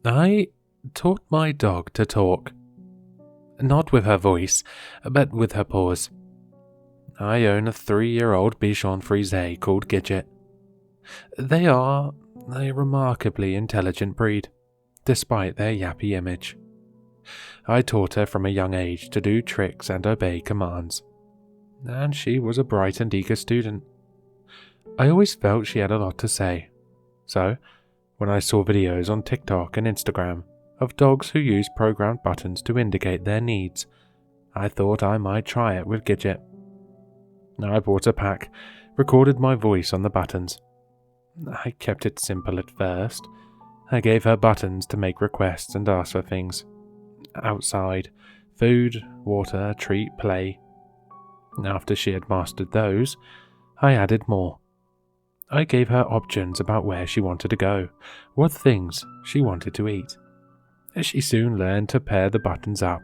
I taught my dog to talk. Not with her voice, but with her paws. I own a 3-year-old Bichon Frise called Gidget. They are a remarkably intelligent breed, despite their yappy image. I taught her from a young age to do tricks and obey commands, and she was a bright and eager student. I always felt she had a lot to say, so when I saw videos on TikTok and Instagram of dogs who use programmed buttons to indicate their needs, I thought I might try it with Gidget. I bought a pack, recorded my voice on the buttons. I kept it simple at first. I gave her buttons to make requests and ask for things. Outside, food, water, treat, play. After she had mastered those, I added more. I gave her options about where she wanted to go, what things she wanted to eat. She soon learned to pair the buttons up.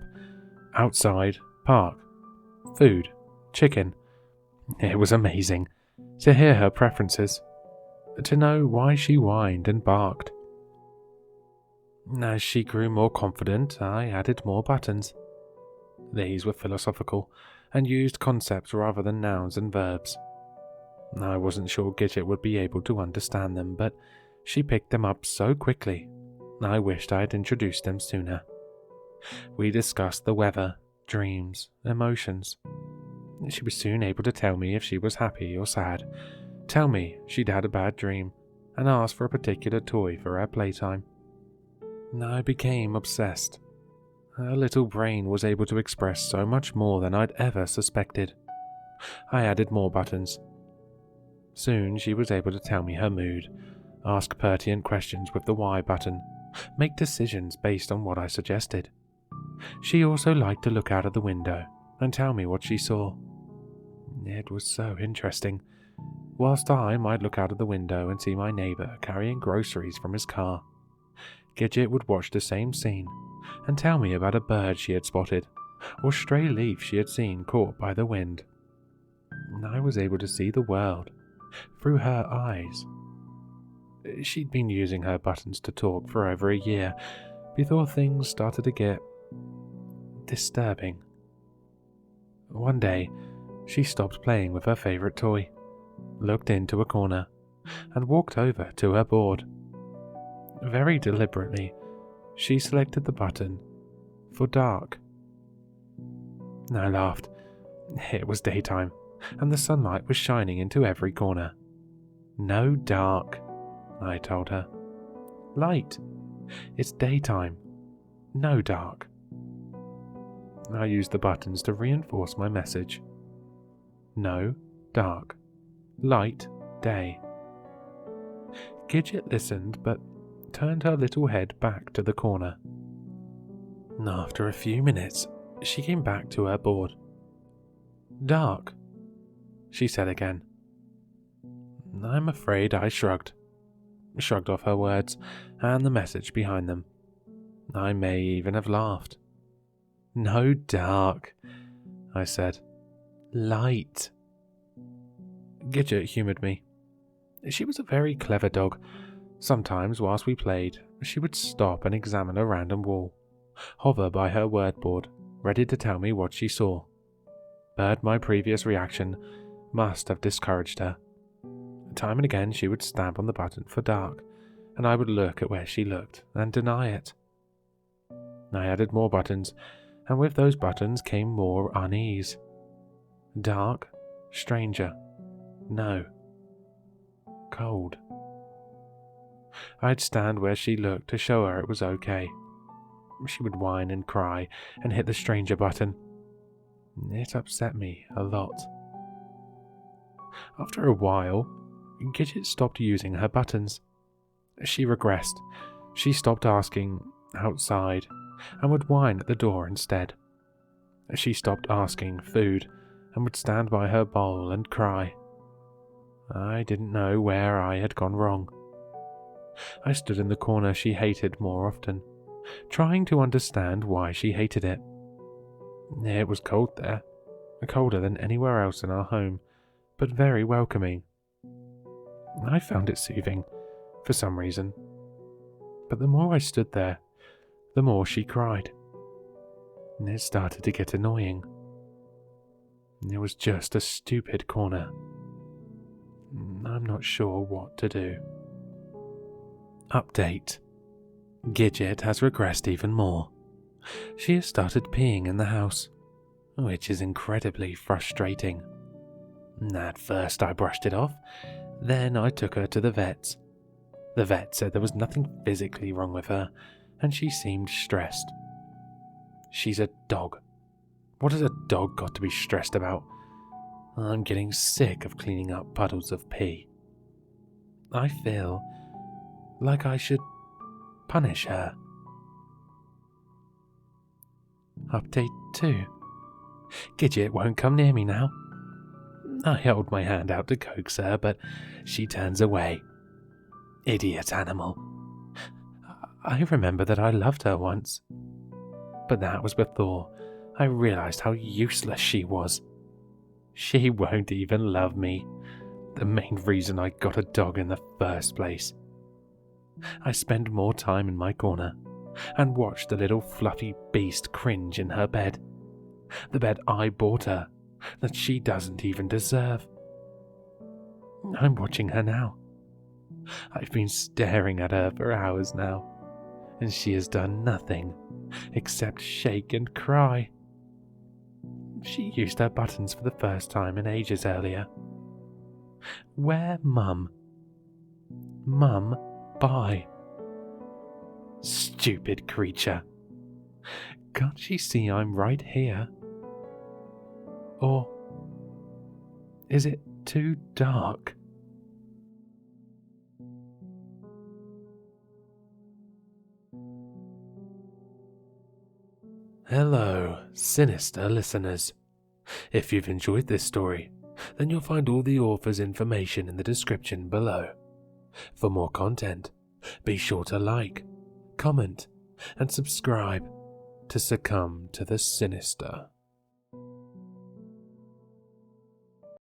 Outside, park, food, chicken. It was amazing to hear her preferences, to know why she whined and barked. As she grew more confident, I added more buttons. These were philosophical and used concepts rather than nouns and verbs. I wasn't sure Gidget would be able to understand them, but she picked them up so quickly. I wished I had introduced them sooner. We discussed the weather, dreams, emotions. She was soon able to tell me if she was happy or sad, tell me she'd had a bad dream, and ask for a particular toy for her playtime. I became obsessed. Her little brain was able to express so much more than I'd ever suspected. I added more buttons. Soon she was able to tell me her mood, ask pertinent questions with the Y button, make decisions based on what I suggested. She also liked to look out of the window and tell me what she saw. It was so interesting. Whilst I might look out of the window and see my neighbour carrying groceries from his car, Gidget would watch the same scene and tell me about a bird she had spotted or stray leaf she had seen caught by the wind. I was able to see the world through her eyes. She'd been using her buttons to talk for over a year before things started to get disturbing. One day, she stopped playing with her favourite toy, looked into a corner, and walked over to her board. Very deliberately, she selected the button for dark. I laughed. It was daytime, and the sunlight was shining into every corner. No dark, I told her. Light. It's daytime. No dark. I used the buttons to reinforce my message. No dark. Light day. Gidget listened, but turned her little head back to the corner. After a few minutes, she came back to her board. Dark, she said again. I'm afraid I shrugged off her words and the message behind them. I may even have laughed. No dark, I said. Light. Gidget humoured me. She was a very clever dog. Sometimes, whilst we played, she would stop and examine a random wall, hover by her word board, ready to tell me what she saw. But my previous reaction must have discouraged her. Time and again she would stamp on the button for dark, and I would look at where she looked and deny it. I added more buttons, and with those buttons came more unease. Dark, stranger, no. Cold. I'd stand where she looked to show her it was okay. She would whine and cry and hit the stranger button. It upset me a lot. After a while, Gidget stopped using her buttons. She regressed. She stopped asking outside and would whine at the door instead. She stopped asking food and would stand by her bowl and cry. I didn't know where I had gone wrong. I stood in the corner she hated more often, trying to understand why she hated it. It was cold there. colder than anywhere else in our home, but very welcoming. I found it soothing, for some reason. But the more I stood there, the more she cried. And it started to get annoying. It was just a stupid corner. I'm not sure what to do. Update. Gidget has regressed even more. She has started peeing in the house, which is incredibly frustrating. At first I brushed it off, then I took her to the vets. The vet said there was nothing physically wrong with her, and she seemed stressed. She's a dog. What has a dog got to be stressed about? I'm getting sick of cleaning up puddles of pee. I feel like I should punish her. Update 2. Gidget won't come near me now. I hold my hand out to coax her, but she turns away. Idiot animal. I remember that I loved her once, but that was before I realized how useless she was. She won't even love me, the main reason I got a dog in the first place. I spend more time in my corner and watch the little fluffy beast cringe in her bed. The bed I bought her, that she doesn't even deserve. I'm watching her now. I've been staring at her for hours now, and she has done nothing except shake and cry. She used her buttons for the first time in ages earlier. Where, Mum? Mum, bye. Stupid creature. Can't she see I'm right here? Or is it too dark? Hello, sinister listeners. If you've enjoyed this story, then you'll find all the author's information in the description below. For more content, be sure to like, comment, and subscribe to succumb to the sinister.